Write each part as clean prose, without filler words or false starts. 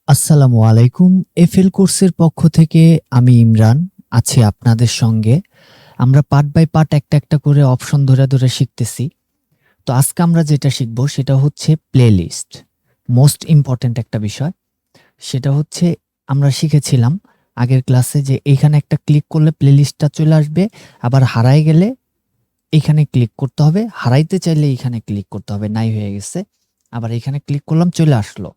আসসালামু আলাইকুম। এফএল কোর্সের পক্ষ থেকে আমি ইমরান আছি আপনাদের সঙ্গে। আমরা পার্ট বাই পার্ট একটা করে অপশন ধরে ধরে শিখতেছি। তো আজকে আমরা যেটা শিখব সেটা হচ্ছে প্লেলিস্ট। মোস্ট ইম্পর্ট্যান্ট একটা বিষয়। সেটা হচ্ছে আমরা শিখেছিলাম আগের ক্লাসে যে এইখানে একটা ক্লিক করলে প্লেলিস্টটা চলে আসবে, আবার হারায় গেলে এইখানে ক্লিক করতে হবে, হারাইতে চাইলে এইখানে ক্লিক করতে হবে, নাই হয়ে গেছে। আবার এইখানে ক্লিক করলাম, চলে আসলো।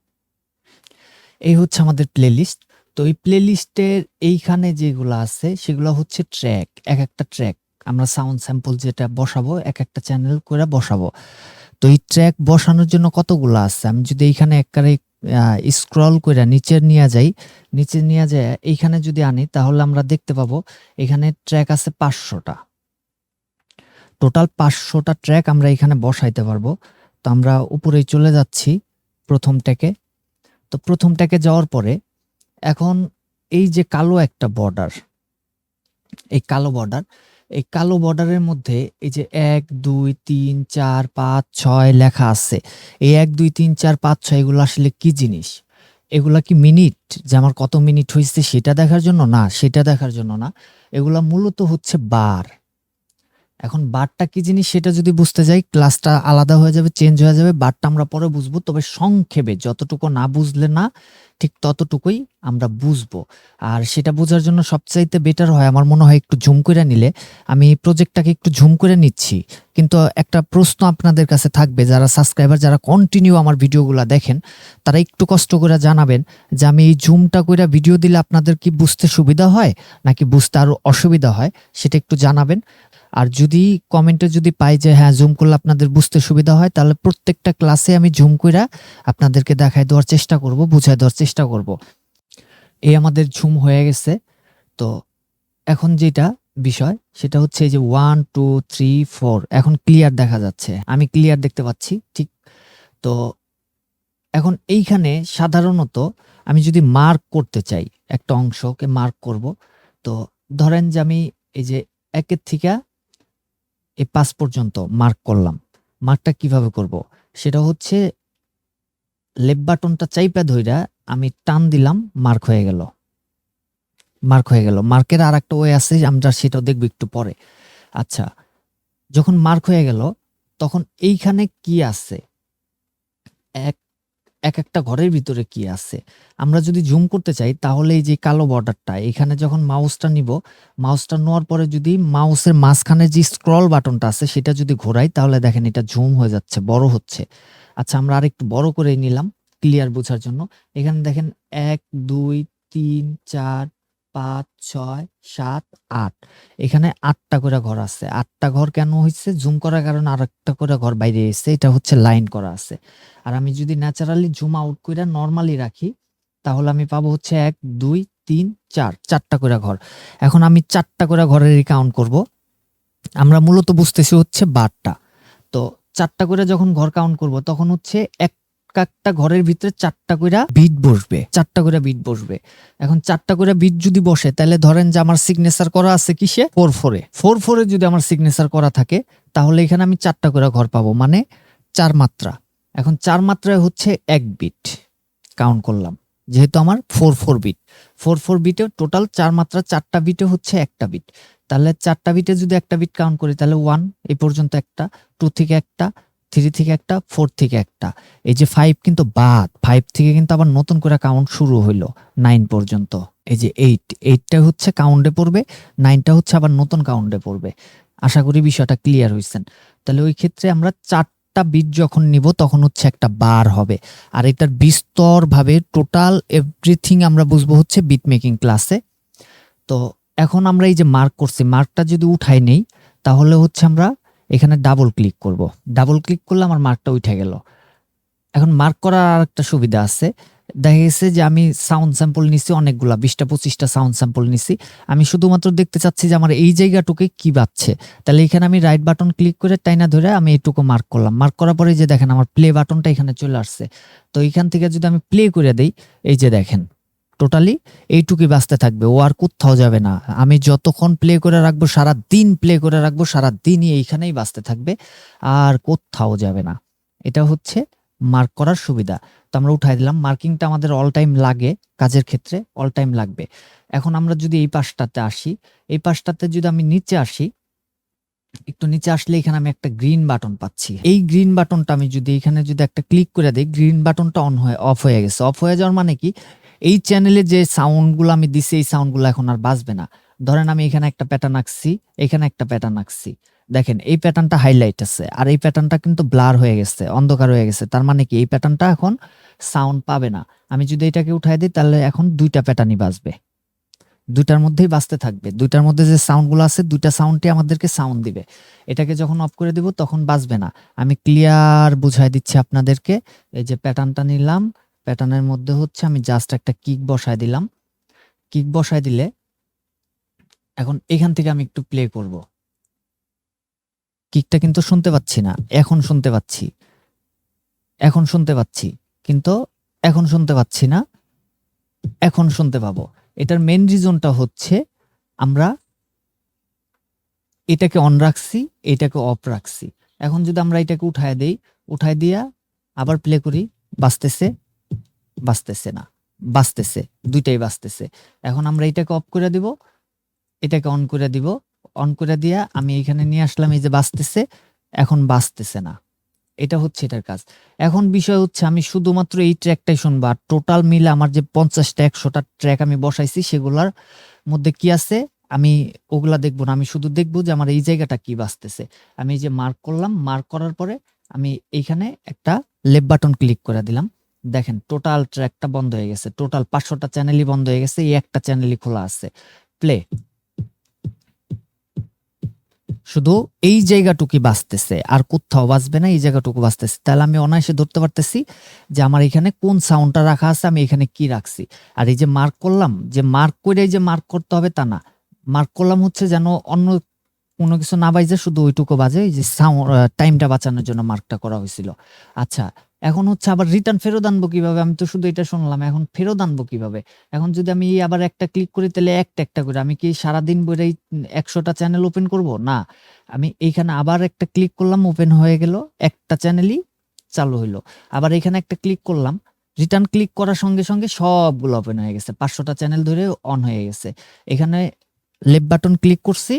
এই হচ্ছে আমাদের প্লেলিস্ট। তো এই প্লেলিস্টের এইখানে যেগুলো আছে সেগুলো হচ্ছে ট্র্যাক, এক একটা ট্র্যাক আমরা সাউন্ড স্যাম্পল যেটা বসাবো এক একটা চ্যানেল করে বসাবো। তো এই ট্র্যাক বসানোর জন্য কতগুলো আছে, আমি যদি এইখানে একবারে স্ক্রল করে নিচে নিয়ে যাই, নিচে নিয়ে যায় এইখানে যদি আনি তাহলে আমরা দেখতে পাবো এখানে ট্র্যাক আছে 500টা। টোটাল 500টা ট্র্যাক আমরা এখানে বসাইতে পারবো। তো আমরা উপরেই চলে যাচ্ছি প্রথম ট্র্যাকে। তো প্রথম ট্র্যাকে যাওয়ার পরে এখন এই যে কালো একটা বর্ডার, এই কালো বর্ডারের মধ্যে এই যে 1 2 3 4 5 6 লেখা আছে। এই 1 2 3 4 5 6 এগুলো আসলে কি জিনিস? এগুলা কি মিনিট, যে আমার কত মিনিট হয়েছে সেটা দেখার জন্য? না, সেটা দেখার জন্য না। এগুলা মূলত হচ্ছে বার। এখন বারটা কি জিনিস সেটা যদি বুঝতে যাই ক্লাসটা আলাদা হয়ে যাবে, চেঞ্জ হয়ে যাবে। বারটা আমরা পরে বুঝবো, তবে সংক্ষেপে যতটুকু না বুঝলে না ঠিক ততটুকুই আমরা বুঝবো। আর সেটা বোঝার জন্য সবচাইতে বেটার হয় আমার মনে হয় একটু জুম করে নিলে। আমি প্রজেক্টটাকে একটু জুম করে নিচ্ছি, কিন্তু একটা প্রশ্ন আপনাদের কাছে থাকবে, যারা সাবস্ক্রাইবার, যারা কন্টিনিউ আমার ভিডিওগুলো দেখেন, তারা একটু কষ্ট করে জানাবেন যে আমি এই জুমটা করে ভিডিও দিলে আপনাদের কি বুঝতে সুবিধা হয় নাকি বুঝতে আরো অসুবিধা হয়, সেটা একটু জানাবেন। আর যদি কমেন্টে যদি পাই যে হ্যাঁ জুম করলে আপনাদের বুঝতে সুবিধা হয়, তাহলে প্রত্যেকটা ক্লাসে আমি জুম করে আপনাদেরকে দেখায় দেওয়ার চেষ্টা করব, বুঝায় দেওয়ার চেষ্টা করব। এই আমাদের জুম হয়ে গেছে। তো এখন যেটা বিষয় সেটা হচ্ছে এই যে 1 2 3 4 এখন ক্লিয়ার দেখা যাচ্ছে, আমি ক্লিয়ার দেখতে পাচ্ছি, ঠিক। তো এখন এইখানে সাধারণত আমি যদি মার্ক করতে চাই, একটা অংশকে মার্ক করব, তো ধরেন যে আমি এই যে 1 থেকে এই 5 পর্যন্ত মার্ক করলাম। মার্কটা কিভাবে করব? সেটা হচ্ছে লেফট বাটনটা চাইপা ধইরা আমি টান দিলাম, মার্ক হয়ে গেল। মার্কের আরেকটা ওয়ে আছে, আমরা সেটাও দেখব একটু পরে। আচ্ছা, যখন মার্ক হয়ে গেল তখন এইখানে কি আছে, এক একটা ঘরের ভিতরে কি আছে আমরা যদি জুম করতে চাই, তাহলে এই যে কালো বর্ডারটা এখানে যখন মাউসটা নিব, মাউসটা নেওয়ার পরে যদি মাউসের মাঝখানে যে স্ক্রল বাটনটা আছে সেটা যদি ঘোরাই, তাহলে দেখেন এটা জুম হয়ে যাচ্ছে, বড় হচ্ছে। আচ্ছা, আমরা আরেকটু বড় করে নিলাম ক্লিয়ার বোঝার জন্য। এখানে দেখেন 1 2 3 4 5 6 7 8, এখানে 8টা করে ঘর আছে। 8টা ঘর কেন হয়েছে? জুম করার কারণে আরেকটা করে ঘর বাইরে এসেছে, এটা হচ্ছে লাইন করা আছে। আর আমি যদি ন্যাচারালি জুম আউট করে নরমালি রাখি, তাহলে আমি পাবো হচ্ছে 1 2 3 4, 4টা করে ঘর। এখন আমি 4টা করে ঘরেরই কাউন্ট করব। আমরা মূলত বুঝতেছি হচ্ছে বারটা। তো 4টা করে যখন ঘর কাউন্ট করব তখন হচ্ছে একটা ঘরের ভিতরে 4টা করে বিট বসবে, 4টা করে বিট বসবে। এখন 4টা করে বিট যদি বসে, তাহলে ধরেন যে আমার সিগনেচার করা আছে কিসে? 4/4 যদি আমার সিগনেচার করা থাকে, তাহলে এখানে আমি 4টা করে ঘর পাবো, মানে 4 মাত্রা। এখন 4 মাত্রায় হচ্ছে 1 বিট কাউন্ট করলাম, যেহেতু আমার 4/4 বিট। 4/4 বিটে টোটাল 4 মাত্রা, 4টা বিটে হচ্ছে একটা বিট। তাহলে 4টা বিটে যদি একটা বিট কাউন্ট করি, তাহলে 1 এই পর্যন্ত একটা, 2 থেকে একটা, 3 থেকে একটা, 4 থেকে একটা। এই যে 5 কিন্তু বাদ, 5 থেকে কিন্তু আবার নতুন করে কাউন্ট শুরু হইলো 9 পর্যন্ত। এই যে 8টা হচ্ছে কাউন্টে পড়বে, 9টা হচ্ছে আবার নতুন কাউন্টে পড়বে। আশা করি বিষয়টা ক্লিয়ার হয়েছেন। তাহলে ওই ক্ষেত্রে আমরা 4টা বিট যখন নিব তখন হচ্ছে একটা বার হবে। আর এটার বিস্তরভাবে টোটাল এভরিথিং আমরা বুঝবো হচ্ছে বিট মেকিং ক্লাসে। তো এখন আমরা এই যে মার্ক করছি, মার্কটা যদি উঠাই নেই, তাহলে হচ্ছে আমরা এখানে ডাবল ক্লিক করব। ডাবল ক্লিক করলে আমার মার্কটা উঠে গেল। এখন মার্ক করার আর একটা সুবিধা আছে। দেখা গেছে যে আমি সাউন্ড স্যাম্পল নিছি অনেকগুলা, 20টা 25টা সাউন্ড স্যাম্পল নিছি। আমি শুধুমাত্র দেখতে চাচ্ছি যে আমার এই জায়গাটুকে কি বাজছে। তাহলে এখানে আমি রাইট বাটন ক্লিক করে টাইনা ধরে আমি এইটুকু মার্ক করলাম। মার্ক করার পরে যে দেখেন আমার প্লে বাটনটা এখানে চলে আসছে। তো এইখান থেকে যদি আমি প্লে করে দেই, এই যে দেখেন টোটালি এইটুকুই বাজতে থাকবে, ও আর কোথাও যাবে না। আমি যতক্ষণ প্লে করে রাখবো, সারা দিন প্লে করে রাখবো, সারা দিনই এইখানেই বাজতে থাকবে, আর কোথাও যাবে না। এটা হচ্ছে মার্ক করার সুবিধা। তো আমরা উঠাই দিলাম। মার্কিংটা আমাদের অল টাইম লাগে, কাজের ক্ষেত্রে অল টাইম লাগবে। এখন আমরা যদি এই পাশটাতে আসি, এই পাশটাতে যদি আমি নিচে আসি, একটু নিচে আসলে এখানে আমি একটা গ্রিন বাটন পাচ্ছি। এই গ্রিন বাটনটা আমি যদি এখানে যদি একটা ক্লিক করে দিই, গ্রিন বাটনটা অফ হয়ে গেছে। অফ হয়ে যাওয়ার মানে কি, এই চ্যানেলে যে সাউন্ডগুলো আমি দিছি এই সাউন্ডগুলো এখন আর বাজবে না। ধরেন আমি এখানে একটা প্যাটার্ন আঁকছি, এখানে একটা প্যাটার্ন আঁকছি, দেখেন এই প্যাটার্নটা হাইলাইট আছে, আর এই প্যাটার্নটা কিন্তু ব্লার হয়ে গেছে, অন্ধকার হয়ে গেছে। তার মানে কি এই প্যাটার্নটা এখন সাউন্ড পাবে না। আমি যদি এটাকে উঠাই দিই তাহলে এখন দুইটা প্যাটার্নই বাজবে, দুইটার মধ্যেই বাজতে থাকবে। দুইটার মধ্যে যে সাউন্ডগুলো আছে, দুইটা সাউন্ডই আমাদেরকে সাউন্ড দিবে। এটাকে যখন অফ করে দিব তখন বাজবে না। আমি ক্লিয়ার বুঝাই দিচ্ছি আপনাদেরকে। এই যে প্যাটার্নটা নিলাম, প্যাটার্নের মধ্যে হচ্ছে আমি জাস্ট একটা কিক বসায় দিলাম। কিক বসায় দিলে এখন এখান থেকে আমি একটু প্লে করব। কিকটা কিন্তু শুনতে পাচ্ছি না, এখন শুনতে পাচ্ছি, এখন শুনতে পাচ্ছি, কিন্তু এখন শুনতে পাচ্ছি না, এখন শুনতে পাবো। এটার মেন রিজনটা হচ্ছে আমরা এটাকে অন রাখছি, এটাকে অফ রাখছি। এখন যদি আমরা এটাকে উঠায় দেই, উঠায় দিয়া আবার প্লে করি, বাজতেছে, বাজতেছে না, বাজতেছে, দুইটাই বাজতেছে। এখন আমরা এটাকে অফ করে দিব, এটাকে অন করে দিব, অন করে দিয়া আমি এখানে নিয়ে আসলাম, এই যে বাজতেছে, এখন বাজতেছে না। এটা হচ্ছে এটার কাজ। এখন বিষয় হচ্ছে আমি শুধুমাত্র এই ট্র্যাকটাই শুনবো, আর টোটাল মিলে আমার যে 50টা 100টা ট্র্যাক আমি বসাইছি সেগুলার মধ্যে কি আছে আমি ওগুলা দেখবো না। আমি শুধু দেখবো যে আমার এই জায়গাটা কি বাজতেছে। আমি এই যে মার্ক করলাম, মার্ক করার পরে আমি এইখানে একটা লেফট বাটন ক্লিক করে দিলাম। দেখেন টোটাল ট্র্যাকটা বন্ধ হয়ে গেছে, টোটাল 500টা চ্যানেলই বন্ধ হয়ে গেছে, এই একটা চ্যানেলই খোলা আছে। প্লে, শুধু এই জায়গাটুকু বাজতেছে, আর কোথাও বাজবে না, এই জায়গাটুকু বাজতেছে। তাহলে আমি অনায়াসে ধরতে পারতেছি যে আমার এখানে কোন সাউন্ডটা রাখা আছে, আমি এখানে কি রাখছি। আর এই যে মার্ক করলাম, যে মার্ক করে যে মার্ক করতে হবে তা না, মার্ক করলাম হচ্ছে যেন অন্য কোনো কিছু না বাজে, শুধু ওইটুকু বাজে, এই যে সাউন্ড টাইমটা বাঁচানোর জন্য মার্কটা করা হয়েছিল। আচ্ছা, এখন হচ্ছে আবার রিটার্ন ফেরত আনবো কিভাবে? আমি তো শুধু এটা শুনলাম, এখন ফেরত আনবো কিভাবে? এখন যদি আমি আবার একটা ক্লিক করি তাহলে একটা একটা করে আমি কি সারাদিন বইরাই 100টা চ্যানেল ওপেন করব? না, আমি এইখানে আবার একটা ক্লিক করলাম, ওপেন হয়ে গেল, একটা চ্যানেলই চালু হইলো। আবার এখানে একটা ক্লিক করলাম, রিটার্ন ক্লিক করার সঙ্গে সঙ্গে সবগুলো ওপেন হয়ে গেছে, 500টা চ্যানেল ধরে অন হয়ে গেছে। এখানে লেফট বাটন ক্লিক করছি,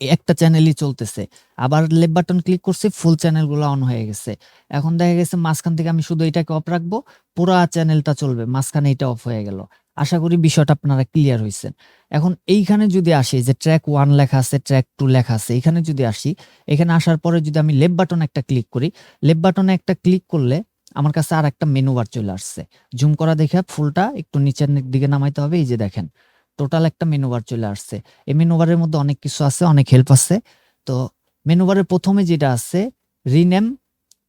একটা চ্যানেলই চলতেছে, আবার লেফট বাটন ক্লিক করছি, ফুল চ্যানেলগুলো অন হয়ে গেছে। এখন দেখা গেছে মাঝখান থেকে আমি শুধু এটাকে অফ রাখবো, পুরা চ্যানেলটা চলবে, মাঝখানে এটা অফ হয়ে গেল। আশা করি বিষয়টা আপনারা ক্লিয়ার হয়েছেন। এখন এইখানে যদি আসি, যে ট্র্যাক 1 লেখা আছে, ট্র্যাক 2 লেখা আছে, এখানে যদি আসি, এখানে আসার পরে যদি আমি লেফট বাটনে একটা ক্লিক করি, লেফট বাটনে একটা ক্লিক করলে আমার কাছে আর একটা মেনু বার চলে আসছে। জুম করা দেখে ফুলটা একটু নিচের দিকে নামাইতে হবে। এই যে দেখেন টোটাল একটা মেনু বার চলে আসছে। এই মেনু বারের মধ্যে অনেক কিছু আছে, অনেক হেল্প আছে। তো মেনু বারের প্রথমে যেটা আছে রিনেম